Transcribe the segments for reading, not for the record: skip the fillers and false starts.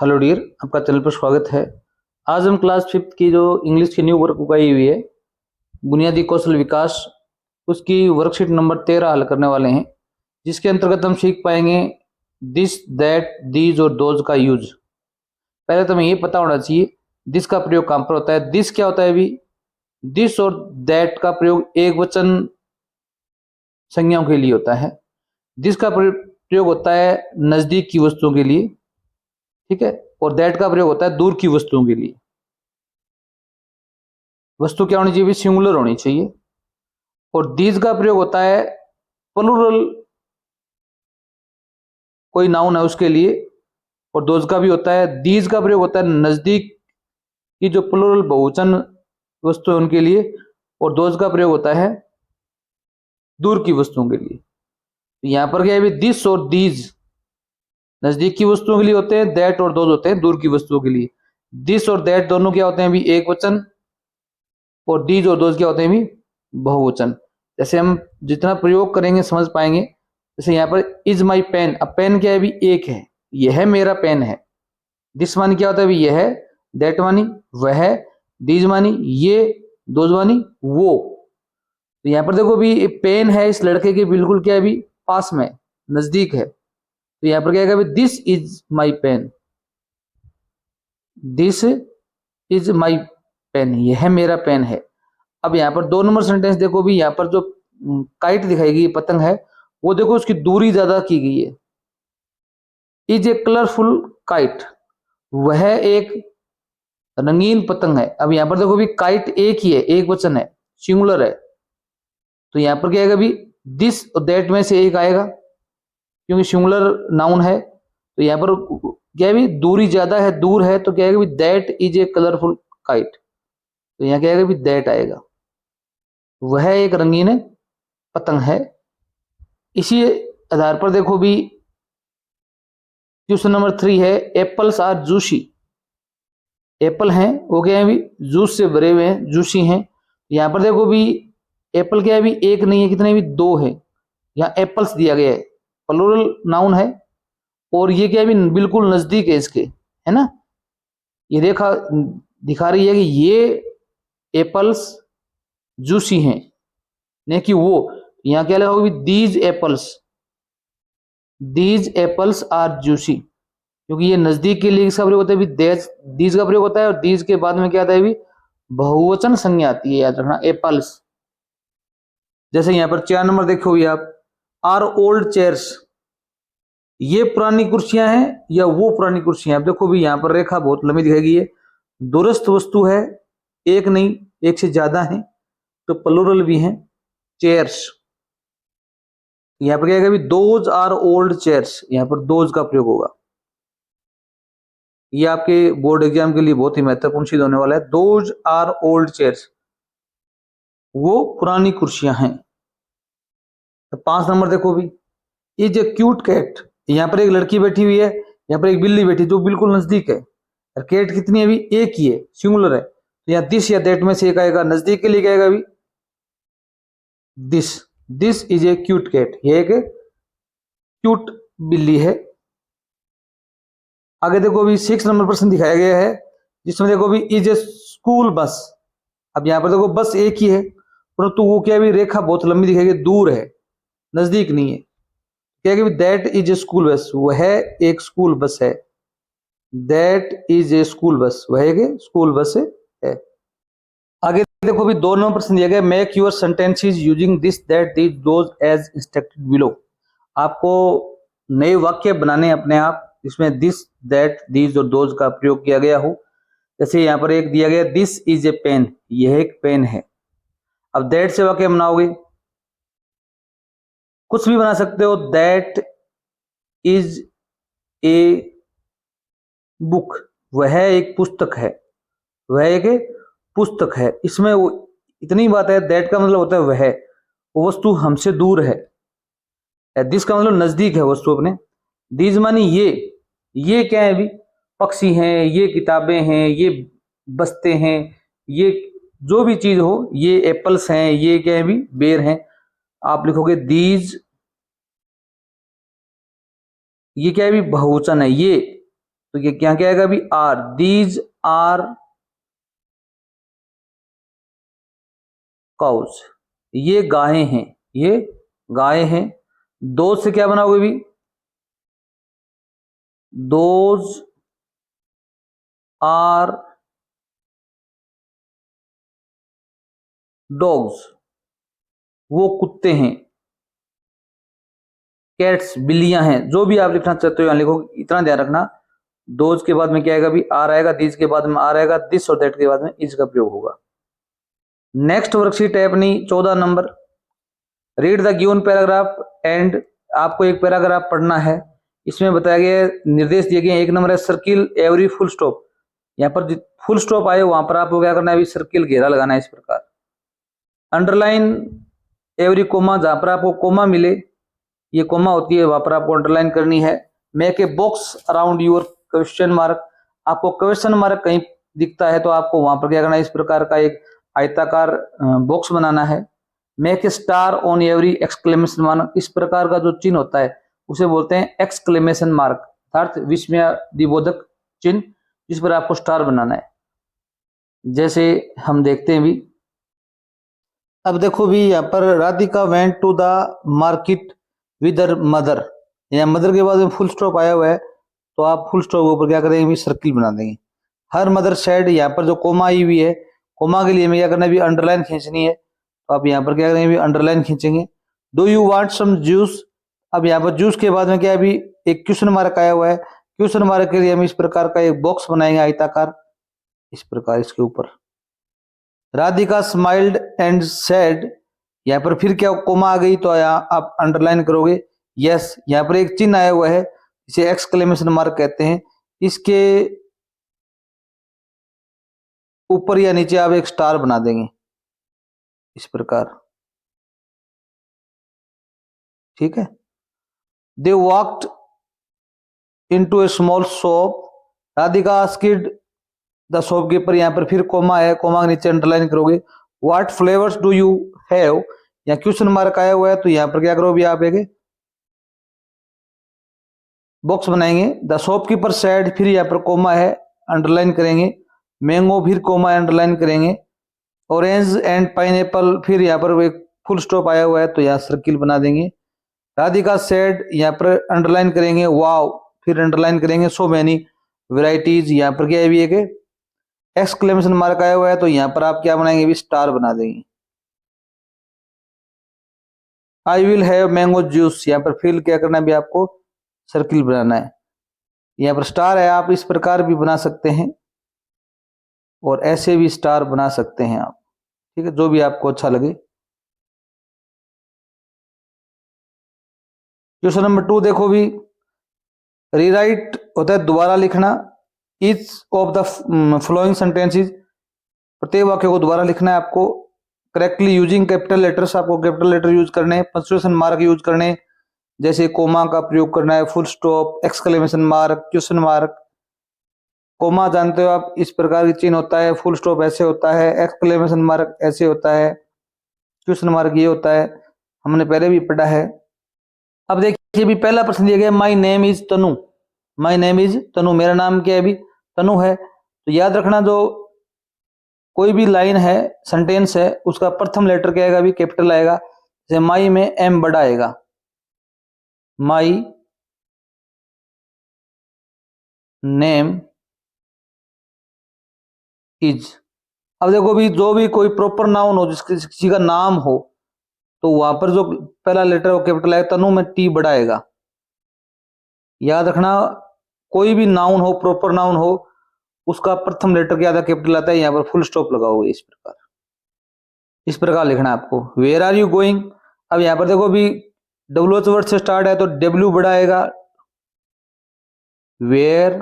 Hello dear, आपका channel पर स्वागत है। आज हम क्लास 5th की जो इंग्लिश की न्यू वर्कबुक आई हुई है बुनियादी कौशल विकास, उसकी वर्कशीट नंबर 13 हल करने वाले हैं, जिसके अंतर्गत हम सीख पाएंगे दिस, दैट, दीज और दोज का यूज। पहले तो हमें ये पता होना चाहिए दिस का प्रयोग कहाँ पर होता है। दिस क्या होता है? अभी दिस और दैट का प्रयोग एक वचन संज्ञाओं के लिए होता है। दिस का प्रयोग होता है नजदीक की वस्तुओं के लिए, ठीक है, और दैट का प्रयोग होता है दूर की वस्तुओं के लिए। वस्तु क्या होनी चाहिए? सिंगुलर होनी चाहिए। और दीज का प्रयोग होता है प्लूरल, कोई नाउन है उसके लिए। और दोज का भी होता है। दीज का प्रयोग होता है नजदीक की जो प्लूरल बहुवचन वस्तु है उनके लिए। और दोज का प्रयोग होता है दूर की वस्तुओं के लिए। तो यहां पर क्या है? दिस और दीज नजदीक की वस्तुओं के लिए होते हैं, दैट और दोज होते हैं दूर की वस्तुओं के लिए। दिस और दैट दोनों क्या होते हैं? अभी एक वचन। और दीज और दोज क्या होते हैं? अभी बहुवचन। जैसे हम जितना प्रयोग करेंगे समझ पाएंगे। जैसे यहाँ पर इज माई पेन, अब पेन क्या है? अभी एक है, यह मेरा पेन है। दिस मानी क्या होता है? अभी यह है, दैट मानी वह, दीज मानी ये, दोज मानी वो। तो यहाँ पर देखो अभी पेन है इस लड़के के बिल्कुल क्या है? अभी पास में, नजदीक है। तो यहाँ पर क्या है? This is my pen, this is my pen, यह मेरा पेन है। अब यहाँ पर 2 नंबर सेंटेंस देखो भी, यहाँ पर जो काइट दिखाई गई पतंग है, वो देखो उसकी दूरी ज्यादा की गई है। इज ए कलरफुल काइट, वह एक रंगीन पतंग है। अब यहाँ पर देखो भी काइट एक ही है, एक वचन है, सिंगुलर है। तो यहाँ पर क्या आएगा? भी दिस और दैट में से एक आएगा, क्योंकि सिंगुलर नाउन है। तो यहाँ पर क्या है? भी दूरी ज्यादा है, दूर है, तो क्या आएगा? भी that is a colourful kite. तो यहाँ क्या आएगा? भी दैट आएगा, वह एक रंगीन पतंग है। इसी आधार पर देखो भी क्वेश्चन नंबर 3 है एप्पल्स आर जूसी। एप्पल हैं वो क्या है? भी जूस से भरे हुए हैं, जूसी हैं। यहाँ पर देखो भी एप्पल क्या है? भी एक नहीं है, कितने? भी 2 है। यहाँ एप्पल्स दिया गया है, प्लूरल नाउन है। और ये क्या है? भी बिल्कुल नजदीक है इसके, है ना। ये रेखा दिखा रही है कि ये एप्पल्स जूसी हैं, नहीं कि वो। यहाँ क्या लगा? These apples, these apples are juicy, क्योंकि ये नजदीक के लिए इसका प्रयोग होता है। दीज का प्रयोग होता है, और दीज के बाद में क्या आता है? भी बहुवचन संज्ञा आती है, याद रखना, एप्पल्स। जैसे यहाँ पर 4 नंबर देखो भी आप, आर ओल्ड चेयर्स, ये पुरानी कुर्सियां हैं या वो पुरानी कुर्सियां? आप देखो भी यहाँ पर रेखा बहुत लंबी दिखाई गई है। दूरस्थ वस्तु है, एक नहीं एक से ज्यादा है, तो प्लूरल भी है, चेयर्स। यहाँ पर क्या है? दोज आर ओल्ड चेयर्स, यहाँ पर दोज का प्रयोग होगा। ये आपके बोर्ड एग्जाम के लिए बहुत ही महत्वपूर्ण सिद्ध होने वाला है। दोज आर ओल्ड चेयर्स, वो पुरानी कुर्सियां हैं। तो 5 नंबर देखो भी, इज ए क्यूट कैट, यहाँ पर एक लड़की बैठी हुई है, यहाँ पर एक बिल्ली बैठी जो बिल्कुल नजदीक है। और कैट कितनी है? अभी एक ही है, सिंगुलर है। तो यहाँ दिस या दैट में से एक आएगा, नजदीक के लिए क्या आएगा? अभी this, this is a cute cat, ये एक क्यूट बिल्ली है। आगे देखो अभी 6 नंबर प्रश्न दिखाया गया है, जिसमें देखो अभी इज ए स्कूल बस। अब यहाँ पर देखो बस एक ही है, परंतु वो क्या? भी रेखा बहुत लंबी दिखाई, दूर है, नजदीक नहीं है। क्या कि that is a school bus, वह एक स्कूल बस है। That is a school bus, वह एक स्कूल बस है। आगे देखो भी 2 नंबर प्रश्न दिया गया, make your sentences using this, that, these, those as instructed below. आपको नए वाक्य बनाने अपने आप, जिसमें दिस, दैट, दीज और दोज का प्रयोग किया गया हो। जैसे यहाँ पर एक दिया गया, दिस इज ए पेन, यह एक पेन है। अब दैट से वाक्य बनाओगे, कुछ भी बना सकते हो। दैट इज ए बुक, वह एक पुस्तक है, वह एक पुस्तक है। इसमें वो इतनी बात है, दैट का मतलब होता है वह, वो वस्तु हमसे दूर है। दिस का मतलब नजदीक है वस्तु अपने। दीज मानी ये क्या है? अभी पक्षी हैं, ये किताबें हैं, ये बस्ते हैं, ये जो भी चीज हो, ये एप्पल्स हैं, ये क्या है? अभी बेर हैं। आप लिखोगे दीज, ये क्या है? अभी बहुवचन है, तो ये क्या क्या आएगा अभी आर, दीज आर काउज, ये गायें हैं, ये गायें हैं। दोज से क्या बनाओगे भी, दोज आर डॉग्स, वो कुत्ते हैं। कैट्स, बिल्लियां हैं। जो भी आप लिखना चाहते हो यहां लिखो, इतना ध्यान रखना दोज के बाद में क्या आएगा भी आर आएगा, दीज के बाद में आर आएगा, दिस और दैट के बाद में इज का प्रयोग होगा। नेक्स्ट वर्कशीट है अपनी 14 number, read the given paragraph and, आपको एक पैराग्राफ पढ़ना है। इसमें बताया गया निर्देश दिए गए, एक नंबर है सर्किल एवरी फुल स्टॉप, यहाँ पर फुल स्टॉप आए वहां पर आपको क्या करना है, अभी सर्किल घेरा लगाना है इस प्रकार। अंडरलाइन एवरी कोमा, जहां पर आपको कोमा मिले, ये कोमा होती है, वहां पर आपको अंडरलाइन करनी है। Make a box around your question mark, आपको क्वेश्चन मार्क कहीं दिखता है तो आपको वहां पर क्या करना है, इस प्रकार का एक आयताकार बॉक्स बनाना है। Make a star on every exclamation mark, इस प्रकार का जो चिन्ह होता है उसे बोलते हैं एक्सक्लेमेशन मार्क, अर्थात विस्मयादिबोधक चिन्ह, जिस पर आपको स्टार बनाना है। जैसे हम देखते हैं भी, अब देखो भी यहाँ पर Radhika went to the market with her mother, यहाँ मदर के बाद में फुल स्टॉप आया हुआ है तो आप फुल स्टॉप के ऊपर क्या करेंगे भी सर्किल बना देंगे। हर मदर सेड, यहाँ पर जो कोमा आई हुई है, कोमा के लिए हमें क्या करना है भी अंडरलाइन खींचनी है, तो आप यहाँ पर क्या करेंगे भी अंडरलाइन खींचेंगे। Do you want some juice, अब यहाँ पर जूस के बाद में क्या है भी एक क्वेश्चन मार्क आया हुआ है, क्वेश्चन मार्क के लिए हम इस प्रकार का एक बॉक्स बनाएंगे आयताकार, इस प्रकार इसके ऊपर। राधिका स्माइल्ड एंड सेड, यहाँ पर फिर क्या कोमा आ गई तो यहाँ आप अंडरलाइन करोगे यस, यहाँ पर एक चिन्ह आया हुआ है इसे एक्सक्लेमेशन मार्क कहते हैं, इसके ऊपर या नीचे आप एक स्टार बना देंगे इस प्रकार, ठीक है। They walked into a small shop, Radhika asked the shopkeeper, यहाँ पर फिर कोमा है, कोमा के नीचे अंडरलाइन करोगे। What flavours do you have, यहाँ क्वेश्चन मार्क आया हुआ है तो यहाँ पर क्या करो भी आप एक बॉक्स बनाएंगे। द शॉपकीपर सेड, फिर यहाँ पर कोमा है, अंडरलाइन करेंगे। मैंगो, फिर कोमा अंडरलाइन करेंगे। ऑरेंज एंड पाइनएप्पल, फिर यहाँ पर एक फुल स्टॉप आया हुआ है तो यहाँ सर्किल बना देंगे। राधिका सेड, यहाँ पर अंडरलाइन करेंगे। वाव, फिर अंडरलाइन करेंगे। सो मैनी वेराइटीज, यहाँ पर क्या है भी एक एक्सक्लेमेशन मार्क आया हुआ है तो यहाँ पर आप क्या बनाएंगे भी स्टार बना देंगे। I will have mango juice, यहाँ पर फिर क्या करना है भी आपको सर्किल बनाना है। यहाँ पर स्टार है, आप इस प्रकार भी बना सकते हैं और ऐसे भी स्टार बना सकते हैं आप, ठीक है, जो भी आपको अच्छा लगे। क्वेश्चन नंबर 2 देखो भी, रीराइट होता है दोबारा लिखना। Each of the flowing sentences, प्रत्येक वाक्य को दोबारा लिखना है आपको करेक्टली यूजिंग कैपिटल लेटर्स, आपको कैपिटल लेटर यूज करने हैं, पंक्चुएशन मार्क यूज करने हैं, जैसे कोमा का प्रयोग करना है, full stop, exclamation mark, question mark. Comma जानते हो आप इस प्रकार की चिन्ह होता है, फुल स्टॉप ऐसे होता है, एक्सक्लेमेशन मार्क ऐसे होता है, क्वेश्चन मार्क ये होता है, हमने पहले भी पढ़ा है। अब देखिए भी पहला प्रश्न दिया गया, my name is Tanu, my name is Tanu, मेरा नाम क्या है भी तनु है। तो याद रखना जो कोई भी लाइन है, सेंटेंस है, उसका प्रथम लेटर क्या आएगा भी कैपिटल आएगा। जैसे माई में एम बड़ा आएगा, माई नेम इज। अब देखो भी जो भी कोई प्रॉपर नाउन हो, जिसके किसी का नाम हो, तो वहां पर जो पहला लेटर वो कैपिटल आएगा, तनु में टी बड़ा आएगा। याद रखना कोई भी नाउन हो, प्रॉपर नाउन हो, उसका प्रथम लेटर क्या आता है कैपिटल आता है, यहाँ पर फुल स्टॉप लगाओगे इस प्रकार, इस प्रकार लिखना है आपको। वेयर आर यू गोइंग, अब यहाँ पर देखो भी डब्ल्यूएच वर्ड से स्टार्ट है तो डब्ल्यू बड़ा आएगा, वेयर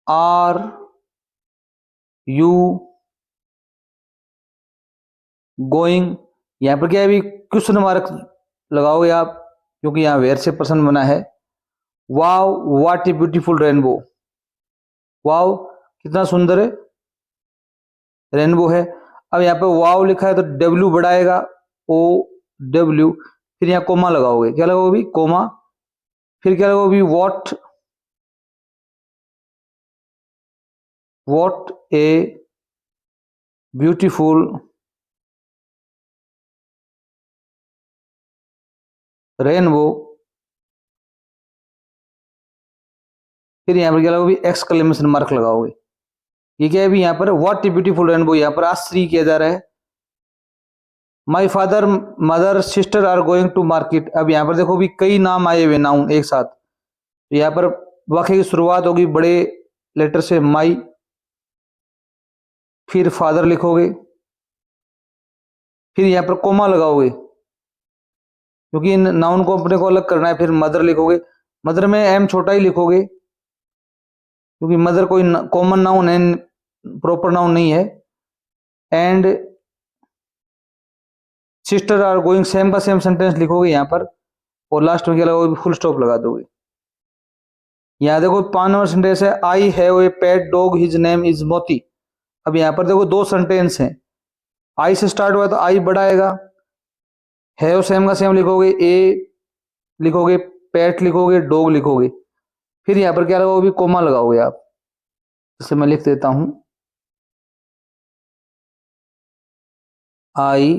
आर यू गोइंग, यहाँ पर क्या है भी क्वेश्चन मार्क लगाओगे आप, क्योंकि यहाँ वेयर से प्रश्न बना है। वाव व्हाट ए ब्यूटीफुल रेनबो, वाव कितना सुंदर है रेनबो है। अब यहाँ पे वाव लिखा है तो डब्ल्यू बढ़ाएगा, ओ डब्ल्यू, फिर यहाँ कोमा लगाओगे, क्या लगाओगे भी कोमा, फिर क्या लगाओगे भी what, what a beautiful rainbow. फिर यहाँ पर क्या लगाओगे, एक्सक्लेमेशन मार्क लगाओगे। ये क्या है अभी यहाँ पर, व्हाट ए ब्यूटीफुल रेनबो, यहाँ पर आश्चर्य किया जा रहा है। My father mother sister are going to market. अब यहाँ पर देखो भी कई नाम आए हुए, नाउन एक साथ। तो यहाँ पर वाक्य की शुरुआत होगी बड़े लेटर से माई, फिर फादर लिखोगे, फिर यहाँ पर कोमा लगाओगे क्योंकि इन नाउन को अपने को अलग करना है। फिर मदर लिखोगे, मदर में एम छोटा ही लिखोगे क्योंकि मदर कोई कॉमन नाउन है, प्रॉपर नाउन नहीं है। And sister are going, same का सेम सेंटेंस लिखोगे यहाँ पर, और लास्ट में क्या लगाओगे, फुल स्टॉप लगा दोगे। यहाँ देखो 5 नंबर सेंटेंस है, I have a pet dog his name is मोती। अब यहाँ पर देखो 2 सेंटेंस हैं, आई से स्टार्ट हुआ तो आई बड़ा आएगा, हैव सेम का सेम लिखोगे, ए लिखोगे, पेट लिखोगे, डॉग लिखोगे, फिर यहाँ पर क्या लगाओगे, कोमा लगाओगे आप। जैसे मैं लिख देता हूं, I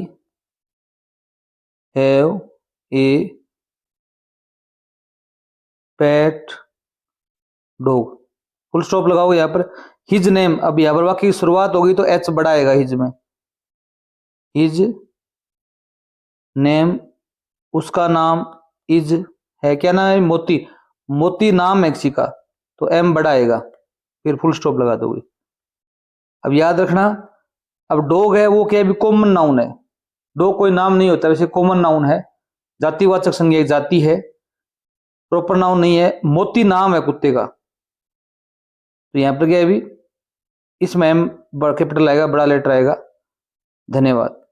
have a pet dog, full stop लगाओगे यहाँ पर। हिज नेम, अब यहाँ पर वाक्य की शुरुआत होगी तो एच बड़ा आएगा हिज में, हिज नेम, उसका नाम, इज है क्या नाम है, मोती, मोती नाम है किसी का, तो एम बड़ा आएगा, फिर फुल स्टॉप लगा दोगे। अब याद रखना, अब डॉग है वो क्या है, कॉमन नाउन है, डॉग कोई नाम नहीं होता, वैसे कॉमन नाउन है, जातिवाचक संज्ञा एक जाति है, प्रॉपर नाउन नहीं है। मोती नाम है कुत्ते का, तो यहां पर क्या है अभी, इसमें एम कैपिटल आएगा, बड़ा लेटर आएगा। धन्यवाद।